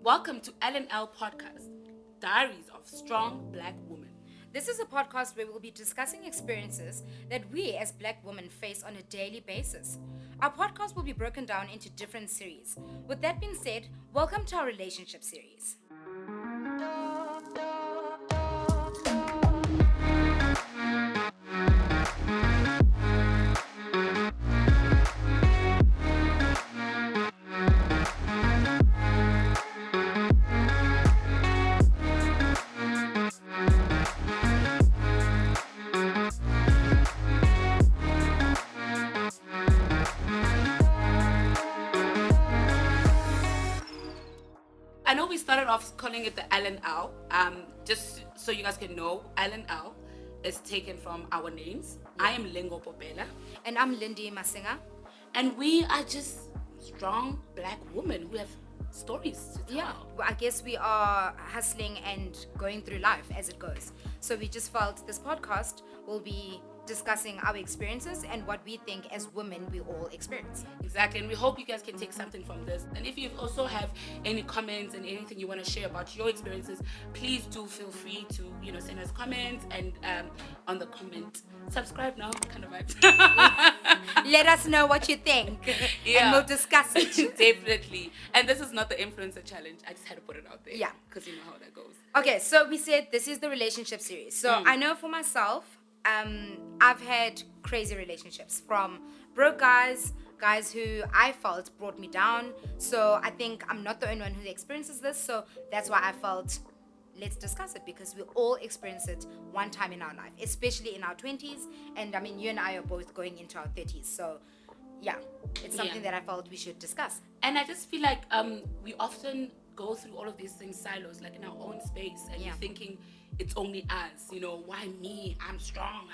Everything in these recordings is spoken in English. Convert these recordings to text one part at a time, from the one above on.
Welcome to L&L Podcast, Diaries of Strong Black Women. This is a podcast where we'll be discussing experiences that we as Black women face on a daily basis. Our podcast will be broken down into different series. With that being said, welcome to our relationship series. I know we started off calling it the L&L. Just so you guys can know, L&L is taken from our names. I am Lingo Popela. And I'm Lindy Masinga. And we are just strong Black women who have stories to tell. Yeah, well, I guess we are hustling and going through life as it goes. So we just felt this podcast will be discussing our experiences and what we think as women we all experience. Exactly, and we hope you guys can take something from this. And if you also have any comments and anything you want to share about your experiences, please do feel free to send us comments and on the comment subscribe now kind of vibes. Let us know what you think, and we'll discuss it. Definitely. And this is not the influencer challenge. I just had to put it out there. Yeah, because you know how that goes. Okay, so we said this is the relationship series. So I know for myself, I've had crazy relationships from broke guys who I felt brought me down. So I think I'm not the only one who experiences this. So that's why I felt let's discuss it, because we all experience it one time in our life, especially in our 20s. And I mean, you and I are both going into our 30s. So yeah, it's something that I felt we should discuss. And I just feel like we often go through all of these things silos, like in our own space, and you're thinking it's only us. Why me? I'm strong.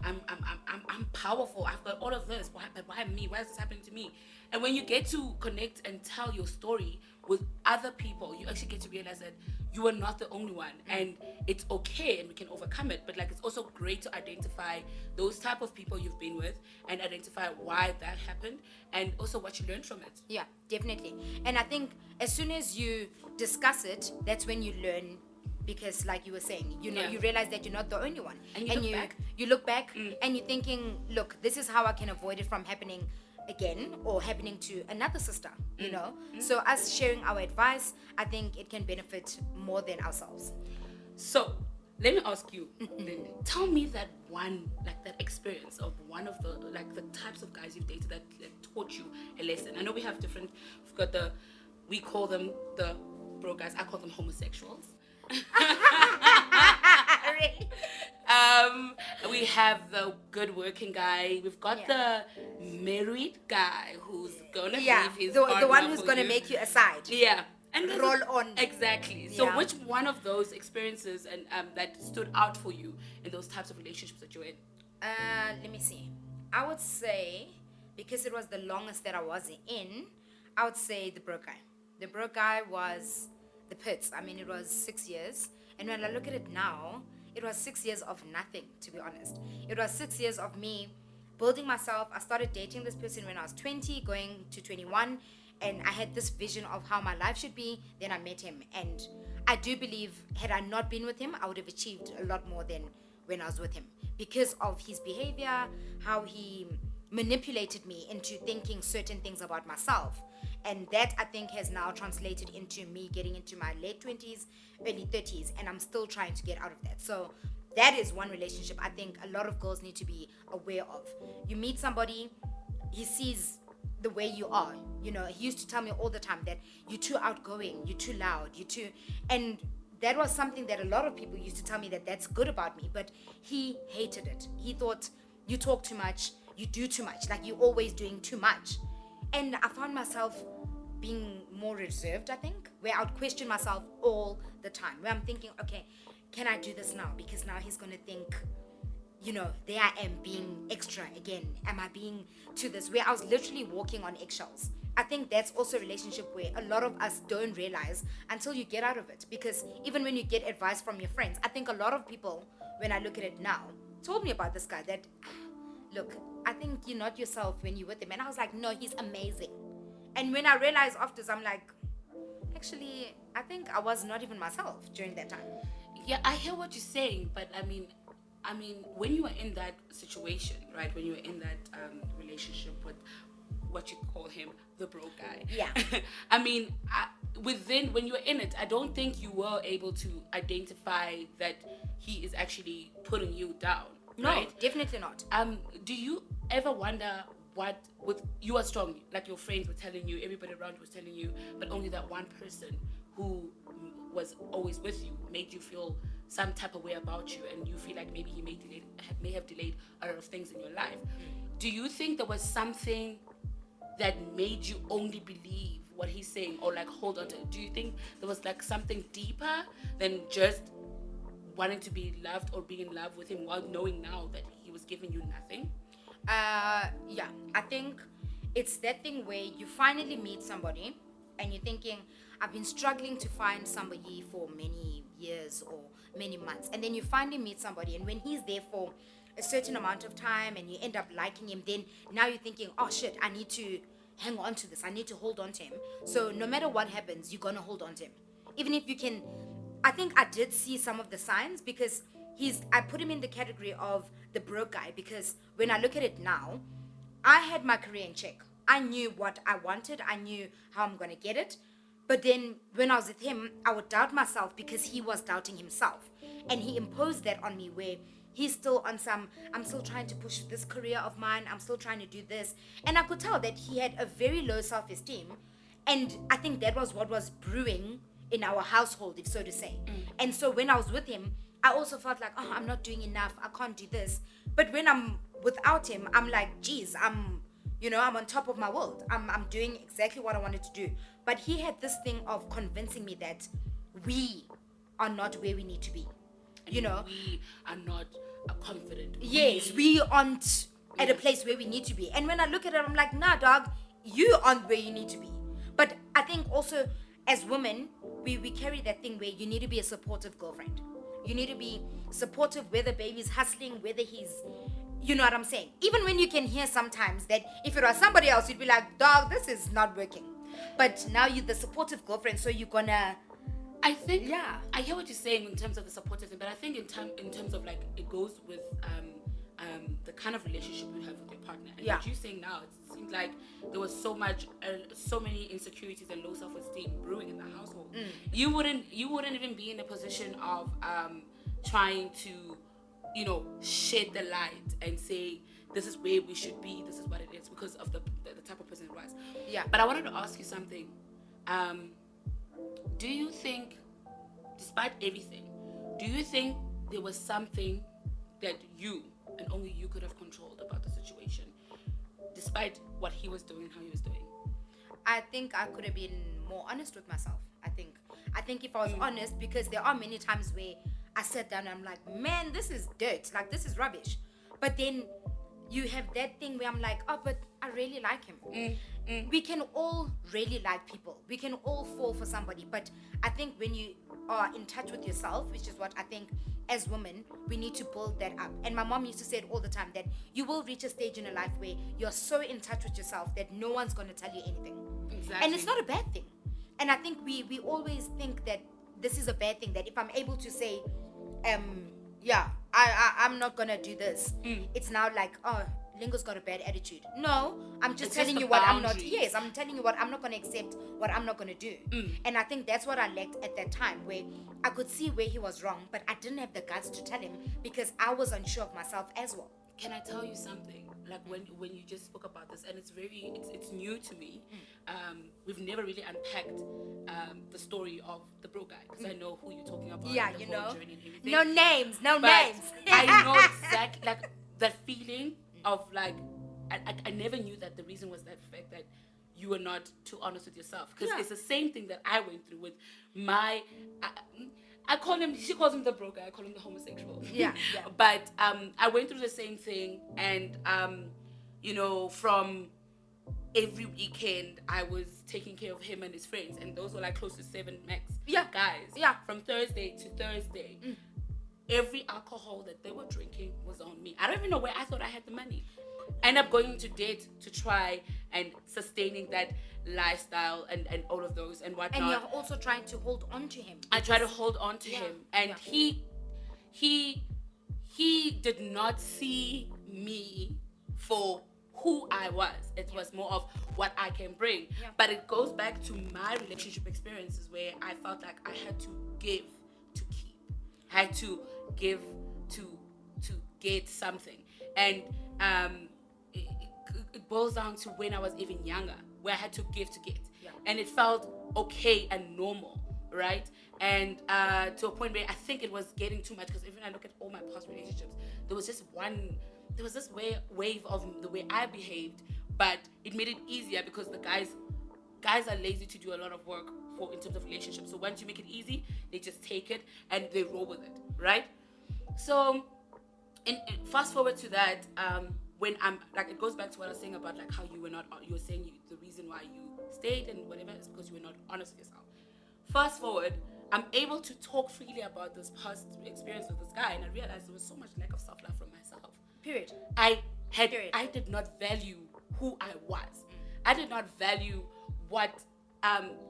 I'm powerful. I've got all of this. But why me? Why is this happening to me? And when you get to connect and tell your story with other people, you actually get to realize that you are not the only one, and it's okay, and we can overcome it. But it's also great to identify those type of people you've been with and identify why that happened, and also what you learned from it. Yeah, definitely. And I think as soon as you discuss it, that's when you learn. Because like you were saying, you realize that you're not the only one. And you look back and you're thinking, look, this is how I can avoid it from happening again or happening to another sister, So us sharing our advice, I think it can benefit more than ourselves. So let me ask you, Lindy, tell me that one, that experience of one of the types of guys you've dated that taught you a lesson. I know we have different, we call them the bro guys, I call them homosexuals. Really? We have the good working guy. We've got the married guy who's gonna leave his partner the one who's for gonna you. make you aside. Yeah. And roll on. Exactly. So which one of those experiences and that stood out for you in those types of relationships that you're in? Let me see. I would say, because it was the longest that I was in, I would say the broke guy. The broke guy was the pits. I mean, it was 6 years. And when I look at it now, it was 6 years of nothing, to be honest. It was 6 years of me building myself. I started dating this person when I was 20, going to 21. And I had this vision of how my life should be. Then I met him. And I do believe, had I not been with him, I would have achieved a lot more than when I was with him. Because of his behavior, how he manipulated me into thinking certain things about myself. And that, I think, has now translated into me getting into my late 20s, early 30s, and I'm still trying to get out of that. So that is one relationship I think a lot of girls need to be aware of. You meet somebody, he sees the way you are. He used to tell me all the time that you're too outgoing, you're too loud, and that was something that a lot of people used to tell me that's good about me, but he hated it. He thought you talk too much, you do too much, like you're always doing too much. And I found myself being more reserved, I think, where I would question myself all the time, where I'm thinking, okay, can I do this now? Because now he's going to think, there I am being extra again. Am I being to this? Where I was literally walking on eggshells. I think that's also a relationship where a lot of us don't realize until you get out of it. Because even when you get advice from your friends, I think a lot of people, when I look at it now, told me about this guy that, look, I think you're not yourself when you're with him. And I was like, no, he's amazing. And when I realized afterwards, I'm like, actually, I think I was not even myself during that time. Yeah, I hear what you're saying, but I mean, when you are in that situation, right? When you're in that relationship with what you call him, the broke guy. Yeah. I mean, when you're in it, I don't think you were able to identify that he is actually putting you down. No, right? definitely not. Do you ever wonder what with you are strong, like your friends were telling you, everybody around you was telling you, but only that one person who was always with you made you feel some type of way about you, and you feel like maybe he may have delayed a lot of things in your life. Do you think there was something that made you only believe what he's saying, or like hold on to it? Do you think there was like something deeper than just wanting to be loved or being in love with him while knowing now that he was giving you nothing? Yeah, I think it's that thing where you finally meet somebody and you're thinking, I've been struggling to find somebody for many years or many months, and then you finally meet somebody, and when he's there for a certain amount of time and you end up liking him, then now you're thinking, oh shit, I need to hang on to this, I need to hold on to him. So no matter what happens, you're gonna hold on to him, even if you can. I think I did see some of the signs, because I put him in the category of the broke guy, because when I look at it now, I had my career in check. I knew what I wanted. I knew how I'm going to get it. But then when I was with him, I would doubt myself because he was doubting himself. And he imposed that on me, where he's still on some, I'm still trying to push this career of mine. I'm still trying to do this. And I could tell that he had a very low self-esteem. And I think that was what was brewing in our household, if so to say. And so when I was with him, I also felt like, oh, I'm not doing enough. I can't do this. But when I'm without him, I'm like, geez, I'm on top of my world. I'm doing exactly what I wanted to do. But he had this thing of convincing me that we are not where we need to be. We are not confident. Yes, we aren't at a place where we need to be. And when I look at it, I'm like, nah, dog, you aren't where you need to be. But I think also as women, we carry that thing where you need to be a supportive girlfriend. You need to be supportive, whether baby's hustling, whether he's, you know what I'm saying? Even when you can hear sometimes that if it was somebody else, you'd be like, dog, this is not working. But now you're the supportive girlfriend, so you're gonna... I think, yeah, I hear what you're saying in terms of the supportive thing, but I think in terms of like, it goes with the kind of relationship you have with your partner. And what you're saying now, it seems like there was so many insecurities and low self-esteem brewing in the household. You wouldn't even be in a position of trying to, shed the light and say, this is where we should be, this is what it is, because of the type of person it was. Yeah. But I wanted to ask you something. Do you think, despite everything, do you think there was something that you and only you could have controlled about the situation, despite what he was doing, how he was doing? I think I could have been more honest with myself. I think if I was honest, because there are many times where I sat down and I'm like, man, this is dirt, like this is rubbish. But then you have that thing where I'm like, oh, but I really like him. We can all really like people. We can all fall for somebody. But I think when you are in touch with yourself, which is what I think as women, we need to build that up. And my mom used to say it all the time, that you will reach a stage in your life where you're so in touch with yourself that no one's going to tell you anything. Exactly. And it's not a bad thing. And I think we always think that this is a bad thing, that if I'm able to say, I'm not going to do this, it's now like, oh, Lingo's got a bad attitude. No, I'm just telling you what I'm not. Yes, I'm telling you what I'm not going to accept, what I'm not going to do. And I think that's what I lacked at that time, where I could see where he was wrong, but I didn't have the guts to tell him because I was unsure of myself as well. Can I tell you something? Like when you just spoke about this, and it's new to me. We've never really unpacked the story of the broke guy, because I know who you're talking about. Yeah, the you whole know. journey and everything. No names. I know exactly, like that feeling of like, I never knew that the reason was that fact that you were not too honest with yourself, because it's the same thing that I went through with my. I call him. She calls him the broke guy. I call him the homosexual. Yeah. But I went through the same thing, and from every weekend I was taking care of him and his friends, and those were like close to 7 max. Yeah. Guys. Yeah. From Thursday to Thursday. every alcohol that they were drinking was on me. I don't even know where I thought I had the money. I ended up going into debt to try and sustaining that lifestyle and all of those and whatnot. And you're also trying to hold on to him. I try to hold on to him, and he did not see me for who I was. It was more of what I can bring. Yeah. But it goes back to my relationship experiences where I felt like I had to give to keep. I had to give to get something. And it boils down to when I was even younger, where I had to give to get. Yeah. And it felt okay and normal, right? And to a point where I think it was getting too much, because even I look at all my past relationships, there was this wave of the way I behaved, but it made it easier because the guys are lazy to do a lot of work in terms of relationships. So once you make it easy, they just take it and they roll with it, right? So in fast forward to that, when I'm like, it goes back to what I was saying about like how you were saying the reason why you stayed and whatever is because you were not honest with yourself. Fast forward, I'm able to talk freely about this past experience with this guy, and I realized there was so much lack of self-love from myself. Period. I did not value who I was. I did not value what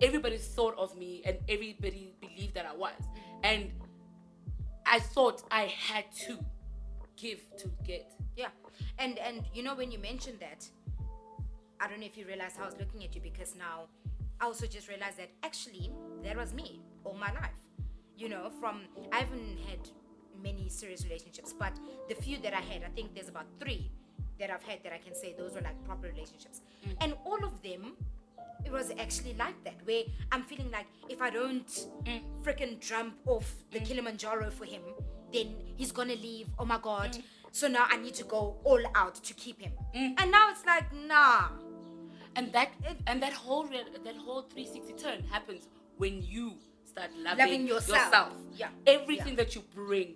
everybody thought of me and everybody believed that I was. And I thought I had to give to get. Yeah. And you know, when you mentioned that, I don't know if you realized how I was looking at you, because now I also just realized that actually that was me all my life. You know, I haven't had many serious relationships, but the few that I had, I think there's about 3 that I've had that I can say those were like proper relationships. And all of them, it was actually like that, where I'm feeling like if I don't freaking jump off the Kilimanjaro for him, then he's gonna leave. Oh my God. So now I need to go all out to keep him. And now it's like, nah. And that whole 360 turn happens when you start loving yourself. Yeah. Everything that you bring,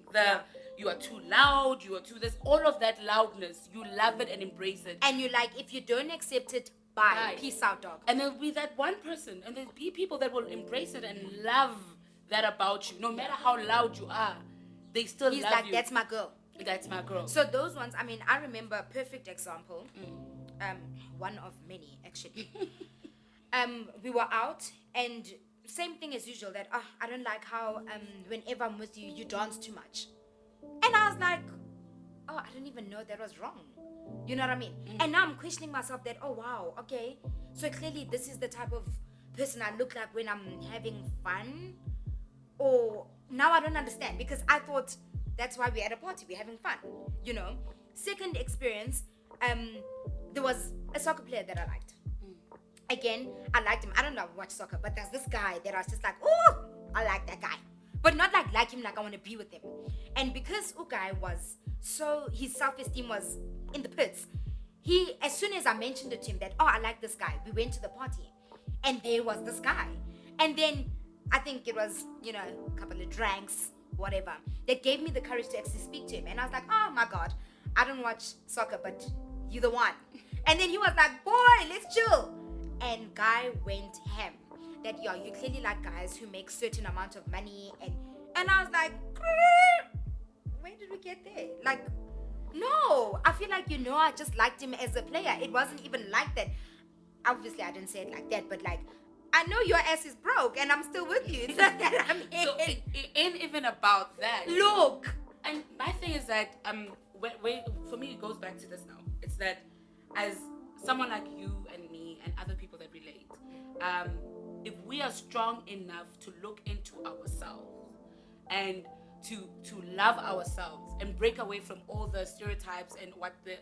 you are too loud, you are too this, all of that loudness, you love it and embrace it. And you like, if you don't accept it, bye. Peace out, dog. And there'll be that one person, and there'll be people that will embrace it and love that about you. No matter how loud you are, they still He's love like, you. that's my girl. That's my girl. So those ones, I mean, I remember a perfect example. One of many, actually. We were out, and same thing as usual, that I don't like how whenever I'm with you, you dance too much. And I was like, I didn't even know that was wrong. You know what I mean? And now I'm questioning myself that, oh wow, okay, so clearly this is the type of person I look like when I'm having fun. Or now I don't understand, because I thought that's why we're at a party, we're having fun, you know. Second experience, there was a soccer player that I liked. Again, I liked him. I don't love watch soccer, but there's this guy that I was just like, oh, I like that guy. But not like him, like I want to be with him. And because Ugai was so, his self-esteem was in the pits, as soon as I mentioned it to him that, I like this guy, we went to the party. And there was this guy. And then I think it was, a couple of drinks, whatever, that gave me the courage to actually speak to him. And I was like, oh my God, I don't watch soccer, but you're the one. And then he was like, boy, let's chill. And guy went ham. That, you clearly like guys who make certain amount of money. And I was like, where did we get there? Like, no, I feel like, I just liked him as a player. It wasn't even like that. Obviously, I didn't say it like that, but like, I know your ass is broke and I'm still with you. So it ain't even about that. Look. And my thing is that, for me, it goes back to this now. It's that as someone like you and me and other people that relate, if we are strong enough to look into ourselves and to love ourselves and break away from all the stereotypes and what the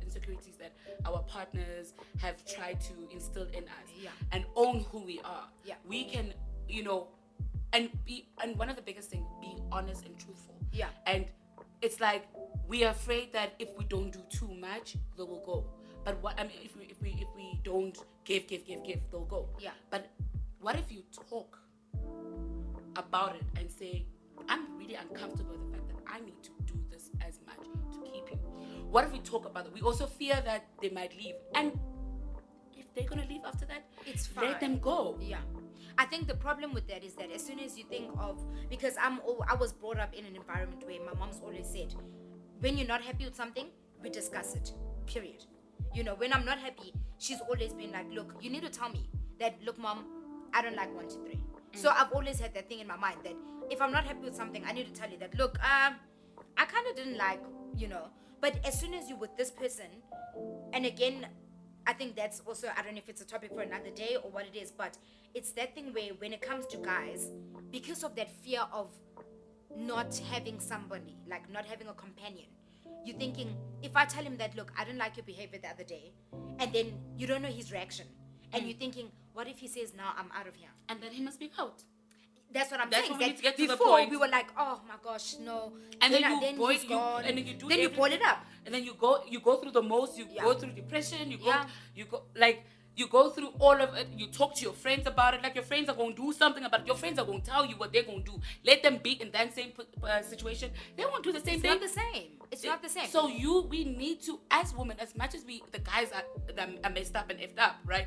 insecurities that our partners have tried to instill in us, and own who we are, we can, and one of the biggest things, be honest and truthful. And it's like, we are afraid that if we don't do too much, they will go. But if we don't give, they'll go. But what if you talk about it and say, I'm really uncomfortable with the fact that I need to do this as much to keep you. What if we talk about it? We also fear that they might leave. And if they're going to leave after that, it's fine. Let them go. Yeah. I think the problem with that is that as soon as you think of, because I was brought up in an environment where my mom's always said, when you're not happy with something, we discuss it. Period. When I'm not happy, she's always been like, look, you need to tell me that, look, mom, I don't like 1, 2, 3. So I've always had that thing in my mind that if I'm not happy with something, I need to tell you that, look, I kind of didn't like, but as soon as you're with this person, and again, I think that's also, I don't know if it's a topic for another day or what it is, but it's that thing where when it comes to guys, because of that fear of not having somebody, like not having a companion, you're thinking, if I tell him that, look, I didn't like your behavior the other day, and then you don't know his reaction, and you're thinking, what if he says, now I'm out of here? And then he must speak out. That's what I'm That's saying. when we need to get to the before point. we were like, oh my gosh, no. And then he's gone. and then you do Then you boil it up. And then you go through the most, you Yeah. go through depression, you Yeah. go through all of it, you talk to your friends about it, like your friends are going to do something about it, your friends are going to tell you what they're going to do. Let them be in that same situation. They won't do the same It's thing. not the same. It's not the same. So we need to, as women, as much as the guys are messed up and effed up, right?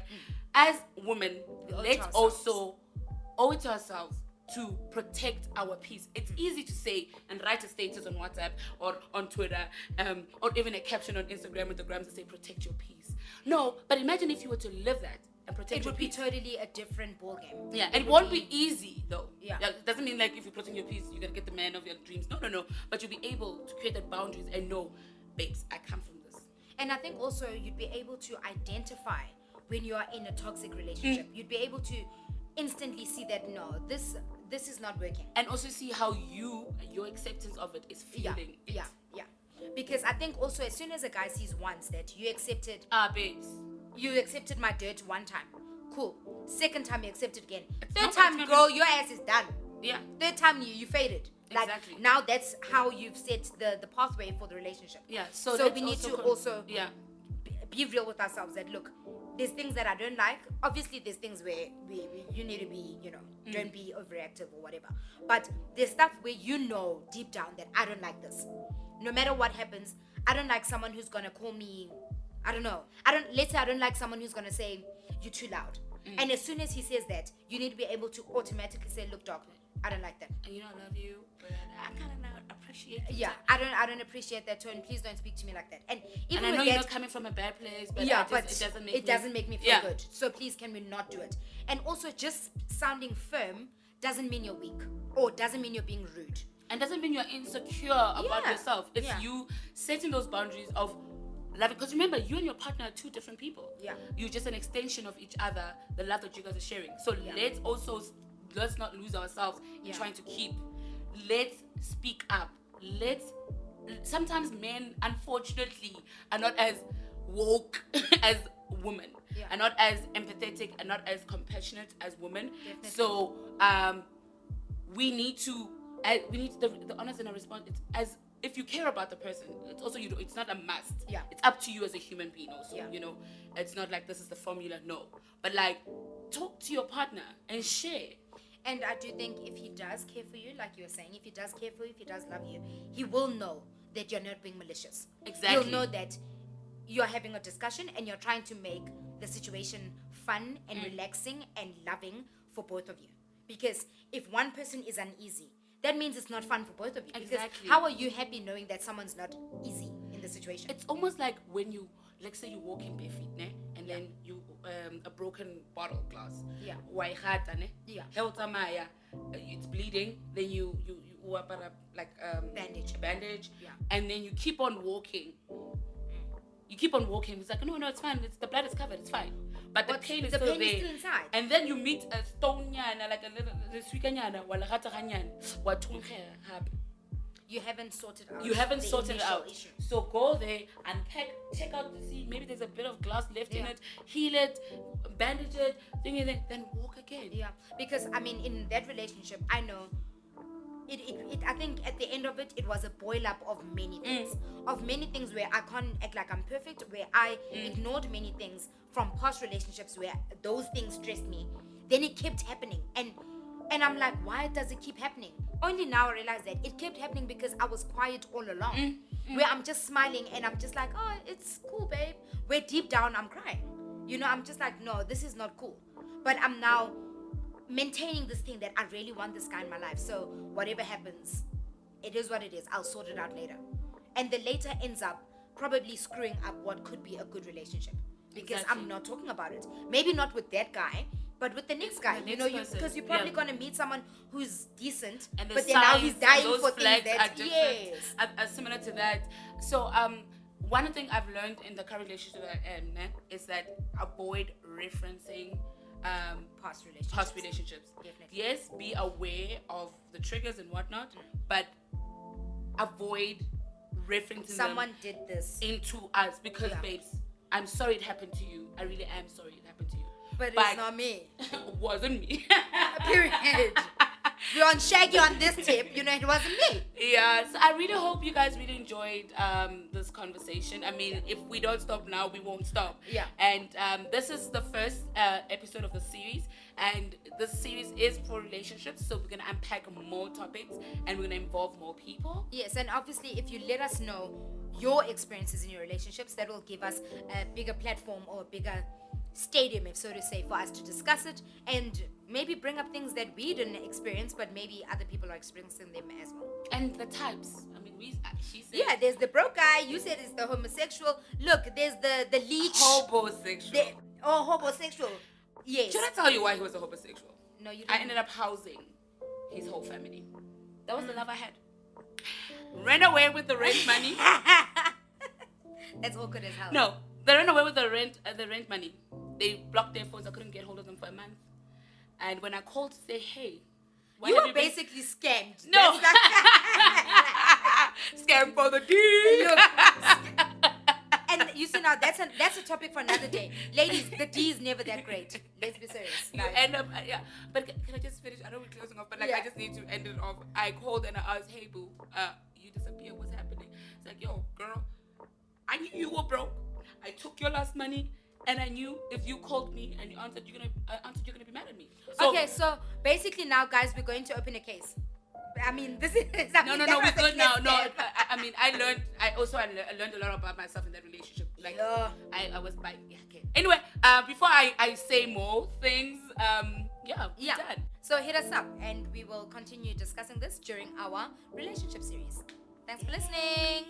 As women, We owe it to let's ourselves. also owe it to ourselves to protect our peace. It's easy to say and write a status on WhatsApp or on Twitter, or even a caption on Instagram with the grams that say protect your peace. No, but imagine if you were to live that and protect it your would be peace. totally a different ballgame. Yeah, it won't be easy though. Yeah. It doesn't mean like if you're protecting your peace, you're gonna get the man of your dreams. No. But you'll be able to create that boundaries and know, babes, I come from this. And I think also you'd be able to identify when you are in a toxic relationship. You'd be able to instantly see that, no, this is not working. And also see how your acceptance of it is feeling. Yeah. Because I think also as soon as a guy sees once that you accepted Babes. my dirt one time, cool. Second time you accept it again. It's Third not- time, it's girl, your ass is done. Yeah. Third time you faded. Like Exactly. now that's how you've set the pathway for the relationship. Yeah. So we need to also yeah. be real with ourselves that look, there's things that I don't like. Obviously there's things where you need to be, don't be overreactive or whatever. But there's stuff where deep down that I don't like this. No matter what happens, I don't like someone who's gonna call me, I don't know. Let's say I don't like someone who's gonna say, you're too loud. And as soon as he says that, you need to be able to automatically say, look, dog, I don't like that. And I love you, but I kind of not appreciate it. Yeah, I don't appreciate that tone. Please don't speak to me like that. And even And I know with you're that, not coming from a bad place, but yeah, it doesn't make me feel good. So please, can we not do it? And also, just sounding firm doesn't mean you're weak or doesn't mean you're being rude. And doesn't mean you're insecure about Yeah. yourself. It's Yeah. you setting those boundaries of love. Because remember, you and your partner are two different people. Yeah. You're just an extension of each other, the love that you guys are sharing. So Yeah. let's not lose ourselves in Yeah. trying to keep. Let's speak up. Sometimes men, unfortunately, are not as woke as women. Yeah. Are not as empathetic and not as compassionate as women. Definitely. So we need the honest and response. It's as if you care about the person. It's also it's not a must. Yeah. It's up to you as a human being also. Yeah. It's not like this is the formula. No, but like talk to your partner and share. And I do think if he does care for you, like you were saying, if he does care for you, if he does love you, he will know that you're not being malicious. Exactly. He'll know that you're having a discussion and you're trying to make the situation fun and relaxing and loving for both of you. Because if one person is uneasy, that means it's not fun for both of you. Because Exactly. how are you happy knowing that someone's not easy in the situation? It's almost like when you, let's say you walk in bare feet, ne? And then you a broken bottle glass. Yeah. Why hard, ne? Yeah. It's bleeding. Then you wrap it up like bandage. Yeah. And then you keep on walking. You keep on walking. It's like no, it's fine. The blood is covered. It's fine. But the pain is the still pain there. is still inside. And then you meet a stone nyana, like a little sweekanyana, wala gata ganyana, wa thunkhela hape. You haven't sorted out. You haven't the sorted it initial out. issue. So go there, unpack, check out to see maybe there's a bit of glass left in Yeah. it, heal it, bandage it, then walk again. Yeah, because I mean, in that relationship, I know it. I think at the end of it, it was a boil up of many things, where I can't act like I'm perfect, where I ignored many things from past relationships where those things stressed me. Then it kept happening, and I'm like, why does it keep happening? Only now I realize that it kept happening because I was quiet all along, where I'm just smiling and I'm just like, oh, it's cool, babe. Where deep down I'm crying. I'm just like, no, this is not cool. But I'm now maintaining this thing that I really want this guy in my life. So whatever happens, it is what it is. I'll sort it out later. And the later ends up probably screwing up what could be a good relationship. Because Exactly. I'm not talking about it. Maybe not with that guy, but with the next guy. The You next know, person, because you're probably yeah. going to meet someone who's decent, And the but then now size he's and dying those for things flags that, are different. yes. Similar to that. So one thing I've learned in the current relationship that I am in is that avoid referencing past relationships. Definitely. Yes, be aware of the triggers and whatnot, but avoid referencing Someone them did this. into us because, Yeah. babes, I'm sorry it happened to you. I really am sorry it happened to you. But it's not me. It wasn't me. Period. We're on Shaggy on this tip. You know, it wasn't me. Yeah, so I really hope you guys really enjoyed this conversation. I mean, if we don't stop now, we won't stop. Yeah. And this is the first episode of the series, and this series is for relationships. So we're gonna unpack more topics, and we're gonna involve more people. Yes, and obviously, if you let us know your experiences in your relationships, that will give us a bigger platform or a bigger stadium, if so to say, for us to discuss it and maybe bring up things that we didn't experience, but maybe other people are experiencing them as well. And the types. I mean, she said. Yeah, there's the broke guy. You said it's the homosexual. Look, there's the leech. Homosexual. Homosexual. Yes. Should I tell you why he was a homosexual? No, you I didn't. ended up housing his whole family. That was the love I had. Ran away with the rent money. That's awkward as hell. No, they ran away with the rent money. They blocked their phones. I couldn't get hold of them for a month. And when I called to say, hey, why You have were been-" basically scammed. No. That's Scam for the D. Look, and you see now that's a topic for another day. Ladies, the D is never that great. Let's be serious. You Like, end up, yeah. But can I just finish? I know we're closing off, but like Yeah. I just need to end it off. I called and I asked, hey boo, you disappeared. What's happening? It's like, yo, girl, I knew you were broke. I took your last money, and I knew if you called me and you answered, you're gonna be mad at me. So, okay, so basically now, guys, we're going to open a case. I mean, this is No, we're good now. No, I mean, I learned a lot about myself in that relationship. Like, Yeah. I was by, yeah, okay. Anyway, before I say more things, yeah, we're done. So hit us up, and we will continue discussing this during our relationship series. Thanks for listening.